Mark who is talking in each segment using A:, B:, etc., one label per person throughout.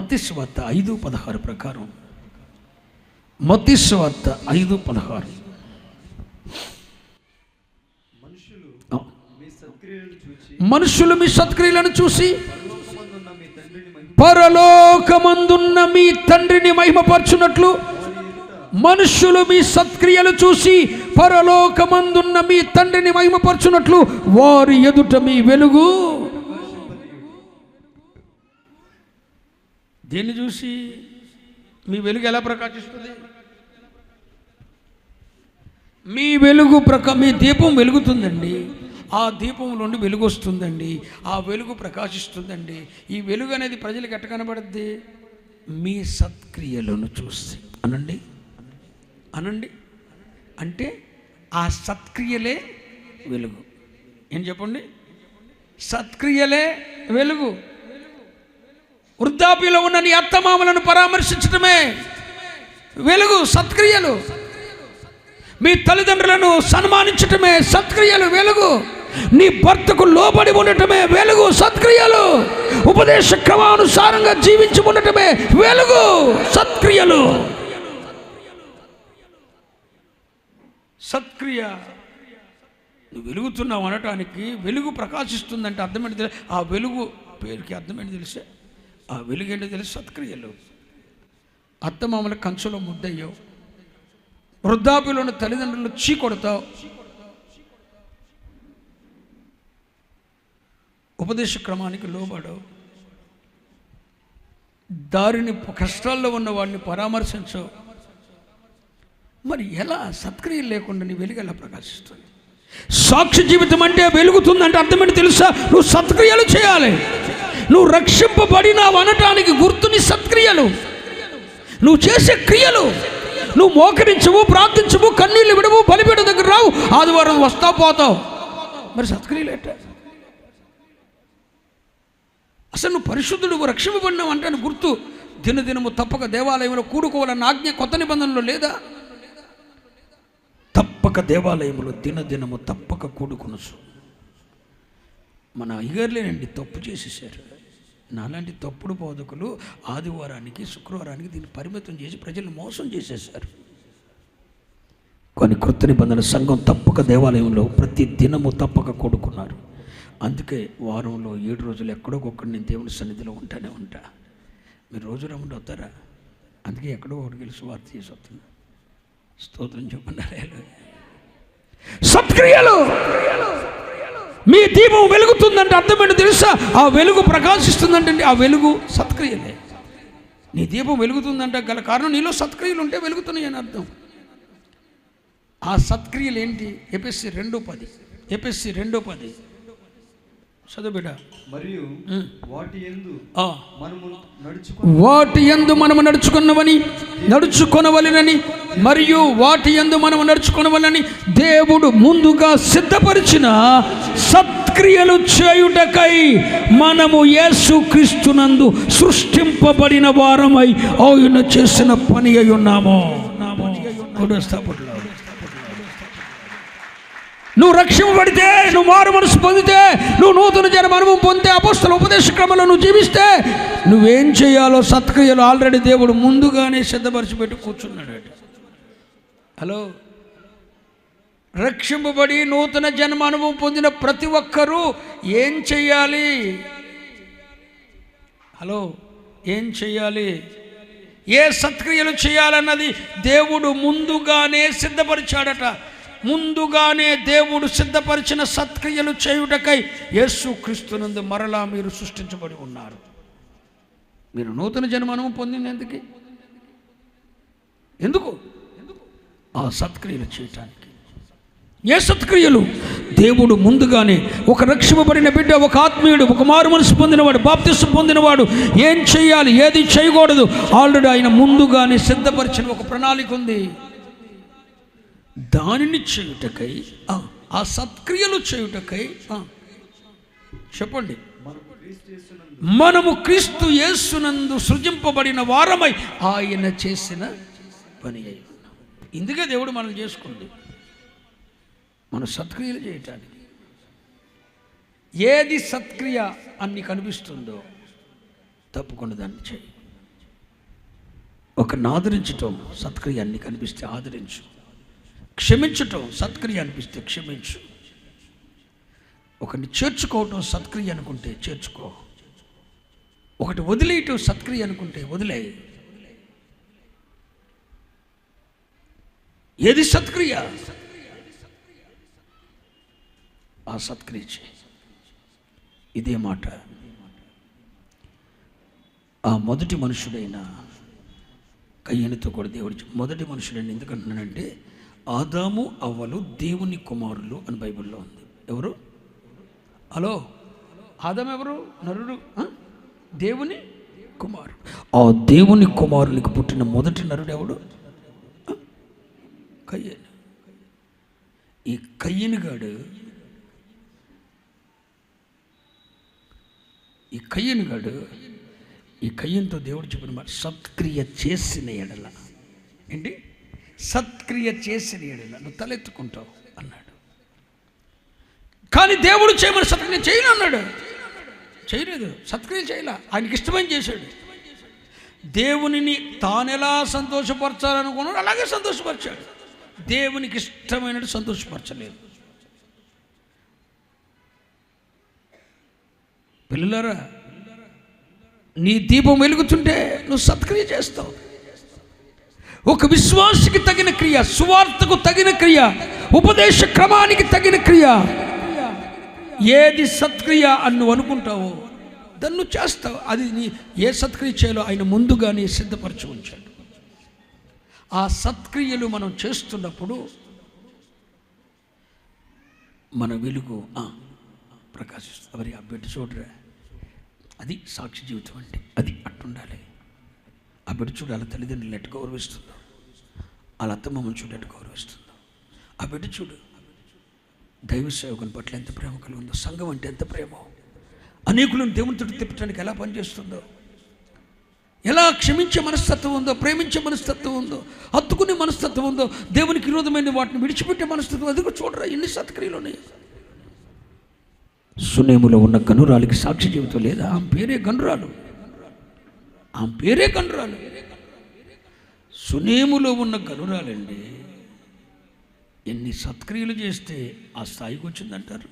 A: మత్తయి సువార్త 5:16 ప్రకారం, మత్తయి సువార్త 5:16, మనుషులు మీ సత్క్రియలను చూసి పరలోకమందున్న మీ తండ్రిని మహిమపరచునట్లు, మనుషులు మీ సత్క్రియలు చూసి పరలోకమందున్న మీ తండ్రిని మహిమపరచునట్లు వారి ఎదుట మీ వెలుగు. దేన్ని చూసి మీ వెలుగు ఎలా ప్రకాశిస్తుంది? మీ వెలుగు మీ దీపం వెలుగుతుందండి, ఆ దీపం నుండి వెలుగు వస్తుందండి, ఆ వెలుగు ప్రకాశిస్తుందండి. ఈ వెలుగు అనేది ప్రజలకు ఎట్ట కనబడుద్ది? మీ సత్క్రియలను చూసి. అనండి అనండి అంటే ఆ సత్క్రియలే వెలుగు. ఏం చెప్పండి? సత్క్రియలే వెలుగు. వృద్ధాప్యలో ఉన్న నీ అత్తమామలను పరామర్శించడమే వెలుగు, సత్క్రియలు. మీ తల్లిదండ్రులను సన్మానించటమే సత్క్రియలు, వెలుగు. నీ భర్తకు లోబడి ఉండటమే వెలుగు, సత్క్రియలు. ఉపదేశ క్రమానుసారంగా జీవించి ఉండటమే వెలుగు, సత్క్రియలు. సత్క్రియ. నువ్వు వెలుగుతున్నావు అనటానికి, వెలుగు ప్రకాశిస్తుందంటే అర్థమేంటి తెలుసు? ఆ వెలుగు పేరుకి అర్థమేంటి తెలిసే? ఆ వెలుగు ఏంటో తెలుసు? సత్క్రియలు. అత్తమామల కంచులో ముద్దయ్యావు, వృద్ధాప్యలో ఉన్న తల్లిదండ్రులు చీకొడతావు, ఉపదేశ క్రమానికి లోబడవు, దారిని కష్టాల్లో ఉన్న వాడిని పరామర్శించవు. మరి ఎలా సత్క్రియలు లేకుండా నీ వెలుగు ఎలా ప్రకాశిస్తుంది? సాక్షి జీవితం అంటే వెలుగుతుందంటే అర్థమేంటి తెలుసా? నువ్వు సత్క్రియలు చేయాలి. నువ్వు రక్షింపబడినావు అనటానికి గుర్తు నీ సత్క్రియలు, నువ్వు చేసే క్రియలు. నువ్వు మోకరించవు, ప్రార్థించవు, కన్నీళ్ళు విడవు, బలిపీఠం దగ్గర రావు, ఆదివారం వస్తావు పోతావు. మరి సత్క్రియలు ఏంట? అసలు నువ్వు పరిశుద్ధుడు, రక్షింపబడినావు అంటే గుర్తు దినదినము తప్పక దేవాలయంలో కూడుకోవాలన్న ఆజ్ఞ కొత్త నిబంధనలో లేదా? తప్పక దేవాలయంలో దినదినము తప్పక కూడుకొనొచ్చు. మన అయ్యగారులేనండి తప్పు చేసేసారు. నాలాంటి తప్పుడు బోధకులు ఆదివారానికి శుక్రవారానికి దీన్ని పరిమితం చేసి ప్రజలను మోసం చేసేసారు. కొన్ని కొత్త నిబంధన సంఘం తప్పక దేవాలయంలో ప్రతి దినము తప్పక కూడుకున్నారు. అందుకే వారంలో 7 రోజులు ఎక్కడో ఒక్కడు నేను దేవుని సన్నిధిలో ఉంటానే ఉంటా. మీరు రోజు రమ్మండి వస్తారా? అందుకే ఎక్కడో ఒకటి గెలిచి వార్త చేసి వస్తున్నా. స్తోత్రం చెప్పండి. సత్క్రియలు. మీ దీపం వెలుగుతుందంటే అర్థమేంటో తెలుసా? ఆ వెలుగు ప్రకాశిస్తుందంటే ఆ వెలుగు సత్క్రియలే. నీ దీపం వెలుగుతుందంటే గల కారణం నీలో సత్క్రియలు ఉంటే వెలుగుతున్నాయి అని అర్థం. ఆ సత్క్రియలు ఏంటి? ఎఫెసీ 2:10, ఎఫెసీ 2:10 చదువు బిడ్డ. మరియు వాటి యందు మనము నడుచుకొనవలెనని మరియు వాటి యందు మనము నడుచుకొనవలెనని దేవుడు ముందుగా సిద్ధపరిచిన సత్క్రియలు చేయుటకై మనము యేసుక్రీస్తునందు సృష్టింపబడిన వారమై ఆయన చేసిన పని అయి ఉన్నాము. నువ్వు రక్షింపబడితే, నువ్వు మారు మనసు పొందితే, నువ్వు నూతన జన్మ అనుభవం పొందితే, అపోస్తల ఉపదేశ క్రమంలో నువ్వు జీవిస్తే, నువ్వేం చేయాలో సత్క్రియలు ఆల్రెడీ దేవుడు ముందుగానే సిద్ధపరిచి పెట్టి కూర్చున్నాడు. హలో, రక్షింపబడి నూతన జన్మ అనుభవం పొందిన ప్రతి ఒక్కరూ ఏం చెయ్యాలి? హలో, ఏం చెయ్యాలి? ఏ సత్క్రియలు చేయాలన్నది దేవుడు ముందుగానే సిద్ధపరిచాడట. ముందుగానే దేవుడు సిద్ధపరిచిన సత్క్రియలు చేయుటకై యేసుక్రీస్తునందు మరలా మీరు సృష్టించబడి ఉన్నారు. మీరు నూతన జన్మను పొందింది ఎందుకు? ఆ సత్క్రియలు చేయటానికి. ఏ సత్క్రియలు? దేవుడు ముందుగానే ఒక రక్షింపబడిన బిడ్డ, ఒక ఆత్మీయుడు, ఒక మారు మనసు పొందినవాడు, బాప్తిసం పొందినవాడు ఏం చేయాలి, ఏది చేయకూడదు ఆల్రెడీ ఆయన ముందుగానే సిద్ధపరిచిన ఒక ప్రణాళిక ఉంది. దానిని చేయుటకై, ఆ సత్క్రియలు చేయుటకై చెప్పండి, మనము క్రీస్తు యేసునందు సృజింపబడిన వారమై ఆయన చేసిన పని అయి ఉన్నాం. ఇందుకే దేవుడు మనం చేసుకుంది, మన సత్క్రియలు చేయటానికి. ఏది సత్క్రియ అని నీకు అనిపిస్తుందో తప్పకుండా దాన్ని చేయి. ఒకరిని ఆదరించటం సత్క్రియ అన్ని కనిపిస్తే ఆదరించు, క్షమించటం సత్క్రియ అనిపిస్తే క్షమించు, ఒకరిని చేర్చుకోవటం సత్క్రియ అనుకుంటే చేర్చుకో, ఒకటి వదిలేయటం సత్క్రియ అనుకుంటే వదిలే. ఏది సత్క్రియ ఆ సత్క్రియ చేయి. ఇదే మాట ఆ మొదటి మనుషుడైన కయ్యనుతో కూడా దేవుడు మొదటి మనుషుడని ఎందుకంటున్నానంటే ఆదాము అవ్వలు దేవుని కుమారులు అని బైబిల్లో ఉంది. ఎవరు? హలో, ఆదాము ఎవరు? నరుడు, దేవుని కుమారుడు. ఆ దేవుని కుమారునికి పుట్టిన మొదటి నరుడు ఎవడు? కయ్యను. ఈ కయ్యను గాడు ఈ కయ్యంతో దేవుడు చెప్పిన మాట సత్క్రియ చేసిన ఎడల, ఏంటి? సత్క్రియ చేసిన ఎడల నువ్వు తలెత్తుకుంటావు అన్నాడు. కానీ దేవుడు చేయమని సత్క్రియ చేయను అన్నాడు. చేయలేదు, సత్క్రియ చేయలే. ఆయనకి ఇష్టమైన చేశాడు. దేవునిని తానెలా సంతోషపరచాలనుకున్నాడు అలాగే సంతోషపరిచాడు. దేవునికి ఇష్టమైనట్టు సంతోషపరచలేదు. పిల్లలారా, నీ దీపం వెలుగుతుంటే నువ్వు సత్క్రియ చేస్తావు. ఒక విశ్వాసికి తగిన క్రియ, సువార్తకు తగిన క్రియ, ఉపదేశ క్రమానికి తగిన క్రియ, ఏది సత్క్రియ అని నువ్వు అనుకుంటావో దాన్ని నువ్వు చేస్తావు. అది నీ ఏ సత్క్రియ చేయాలో ఆయన ముందుగానే సిద్ధపరచి ఉంచాడు. ఆ సత్క్రియలు మనం చేస్తున్నప్పుడు మన వెలుగు ప్రకాశిస్తుంది. మరి ఆ బిడ్డ చూడరా, అది సాక్షి జీవితం అంటే అది అట్టుండాలి. ఆ బిడ్డ చూడు వాళ్ళ తల్లిదండ్రులు ఎట్టు గౌరవిస్తుందో, వాళ్ళ అత్తమ్మమ్మని చూడు ఎట్టు గౌరవిస్తుందో. ఆ బిడ్డ చూడు దైవ సేవకుని పట్ల ఎంత ప్రేమ కలిగి ఉందో, సంఘం అంటే ఎంత ప్రేమ, అనేకులను దేవునితో తిప్పడానికి ఎలా పనిచేస్తుందో, ఎలా క్షమించే మనస్తత్వం ఉందో, ప్రేమించే మనస్తత్వం ఉందో, హత్తుకునే మనస్తత్వం ఉందో, దేవునికి విరోధమైన వాటిని విడిచిపెట్టే మనస్తత్వం, అది కూడా చూడరా ఎన్ని సత్క్రియలు ఉన్నాయి. సునేములో ఉన్న గనురాలికి సాక్షి జీవితం లేదా? ఆమె పేరే గనురాలు. సునేములో ఉన్న గనురాలండి ఎన్ని సత్క్రియలు చేస్తే ఆ స్థాయికి వచ్చిందంటారు.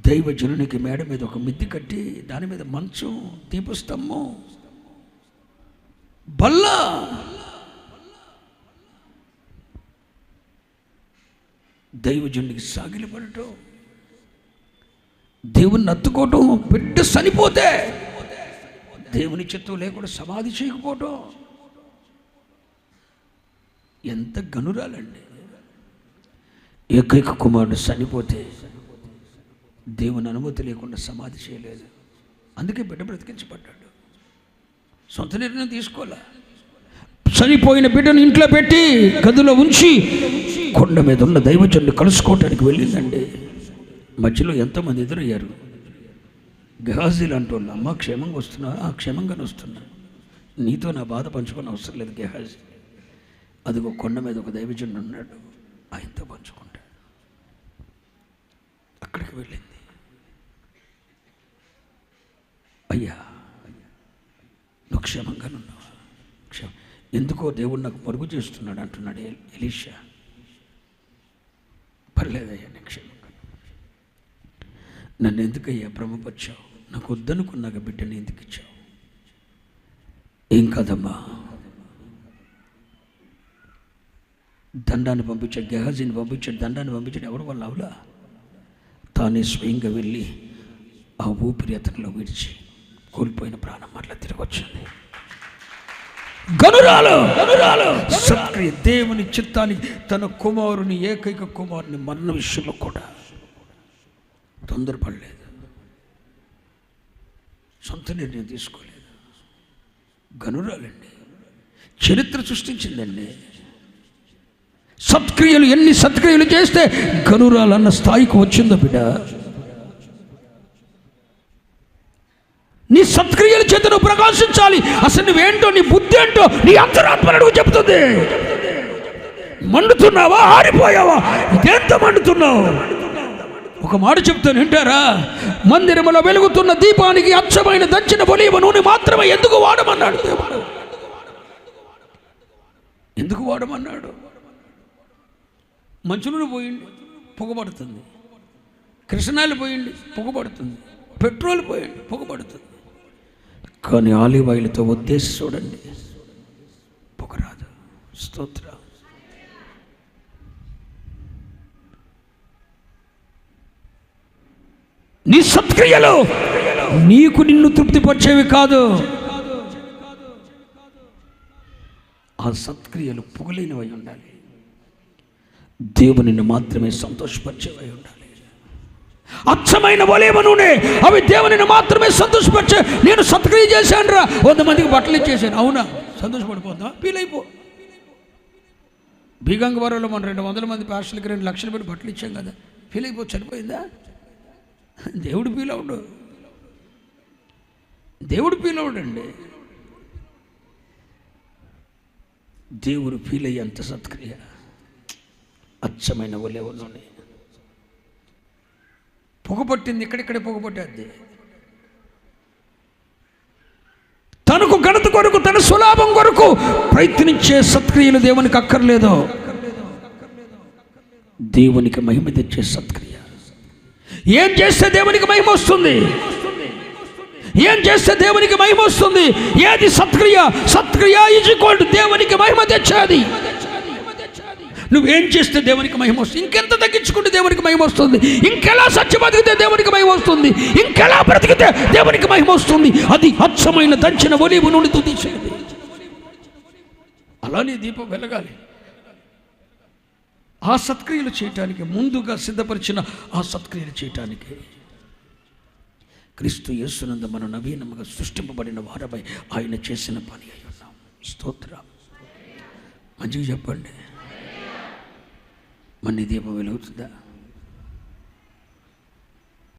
A: దైవజనునికి మేడ మీద ఒక మిద్ది కట్టి దాని మీద మంచం, దీపస్తంభం, బల్ల, దైవజనునికి సాగిలపడటం, దేవుణ్ణి అత్తుకోవటం, బిడ్డ చనిపోతే దేవుని చిత్తం లేకుండా సమాధి చేయకపోవటం, ఎంత గనురాలండి. ఏకైక కుమారుడు చనిపోతే దేవుని అనుమతి లేకుండా సమాధి చేయలేదు. అందుకే బిడ్డ బ్రతికించబడ్డాడు. సొంత నిర్ణయం తీసుకోలే. చనిపోయిన బిడ్డను ఇంట్లో పెట్టి గదిలో ఉంచి కొండ మీద ఉన్న దైవజనుని కలుసుకోవటానికి వెళ్ళిందండి. మధ్యలో ఎంతోమంది ఎదురయ్యారు. గెహాజీలు అంటోళ్ళు, అమ్మ క్షేమంగా వస్తున్నా? క్షేమంగానే వస్తున్నా, నీతో నా బాధ పంచుకొని అవసరం లేదు గెహాజీ. అదిగో కొండ మీద ఒక దైవజనుడు ఉన్నాడు, ఆయనతో పంచుకుంటాడు. అక్కడికి వెళ్ళింది. అయ్యా నువ్వు క్షేమంగానే ఉన్నావా? ఎందుకో దేవుడు నాకు పరుగు చేస్తున్నాడు అంటున్నాడు ఎలీషా. పర్లేదయ్యా, నేను క్షేమంగా. నన్ను ఎందుకయ్యా భ్రమపరిచావు? నాకు వద్దనుకున్నాక బిడ్డని ఎందుకు ఇచ్చావు? ఏం కాదమ్మా, దండాన్ని పంపించాడు, గెహాజీని పంపించాడు, దండాన్ని పంపించాడు. ఎవరు వాళ్ళు అవలా? తానే స్వయంగా వెళ్ళి ఆ ఊపిరి అతనిలో విడిచి కోల్పోయిన ప్రాణం అట్లా తిరిగి వచ్చింది. గనురాలు సత్క్రియ, దేవుని చిత్తానికి తన కుమారుని, ఏకైక కుమారుని మరణ విషయంలో కూడా తొందరపడలేదు, సొంత నిర్ణయం తీసుకోలేదు. గనురాలండి, చరిత్ర సృష్టించిందండి. సత్క్రియలు ఎన్ని సత్క్రియలు చేస్తే గనురాలన్న స్థాయికి వచ్చిందో బిడ్డ. నీ సత్క్రియల చేత నువ్వు ప్రకాశించాలి. అసలు నువ్వేంటో, నీ బుద్ధి ఏంటో, నీ అంతరాత్మను చెబుతుంది. మండుతున్నావా? ఆరిపోయావా? ఇదేంత మండుతున్నావు? ఒక మాట చెప్తాను వింటారా? మందిరములో వెలుగుతున్న దీపానికి అచ్చమైన దంచిన ఒలీవ నూనె మాత్రమే ఎందుకు వాడమన్నాడు దేవుడు? ఎందుకు వాడమన్నాడు? మంచు నూనె పోయింది, పొగబడుతుంది. కృష్ణాలు పోయింది, పొగబడుతుంది. పెట్రోల్ పోయింది, పొగబడుతుంది. కానీ ఆలివ్ ఆయిల్తో ఉద్దేశం చూడండి, పొగరాదు. స్తోత్రం. నీ సత్క్రియలు నీకు నిన్ను తృప్తిపరిచేవి కాదు. ఆ సత్క్రియలు పొగలేనివై ఉండాలి. దేవునిని మాత్రమే సంతోషపరిచేవై ఉండాలి. అచ్చమైన ఒలీవ నూనె అవి దేవునిని మాత్రమే సంతోషపరిచే. నేను సత్క్రియ చేశాను రా, 100 మందికి బట్టలు ఇచ్చేసాను. అవునా? సంతోషపడిపోతా? ఫీల్ అయిపో. బీగంగవరంలో మనం 200 మంది పాస్టర్లకి 2 లక్షలు పెట్టి బట్టలు ఇచ్చాం కదా, ఫీల్ అయిపో. సరిపోయిందా? దేవుడు ఫీల్ అవడు. దేవుడు ఫీల్ అవడండి. దేవుడు ఫీల్ అయ్యేంత సత్క్రియ అచ్చమైన ఒలీవ నూనె. పొగపట్టింది, ఇక్కడిక్కడే పొగపట్టేది. తనకు ఘనత కొరకు, తన సులాభం కొరకు ప్రయత్నించే సత్క్రియలు దేవునికి అక్కర్లేదు. దేవునికి మహిమ తెచ్చే సత్క్రియ. ఏం చేస్తే దేవునికి మహిమ వస్తుంది? ఏం చేస్తే దేవునికి మహిమ వస్తుంది? ఏది సత్క్రియ? సత్క్రియ ఈజ్ ఈక్వల్ టు దేవునికి మహిమ తెచ్చేది. నువ్వేం చేస్తే దేవునికి మహిమ వస్తుంది? ఇంకెంత తగ్గించుకుంటే దేవునికి మహిమ వస్తుంది? ఇంకెలా సత్య బతికితే దేవునికి మహిమ వస్తుంది? ఇంకెలా బ్రతికితే దేవునికి మహిమ వస్తుంది? అది అచ్చమైన దంచిన ఒలీవ నూనెతో తీసేది. అలానే దీపం వెలగాలి. ఆ సత్క్రియలు చేయటానికి ముందుగా సిద్ధపరిచిన ఆ సత్క్రియలు చేయటానికి క్రీస్తు యేసునందు మనం నవీనముగా సృష్టింపబడిన వారమై ఆయన చేసిన పని అయి ఉన్నాం. స్తోత్రం. మంచిగా చెప్పండి. మన దీపం వెలుగుతుందా?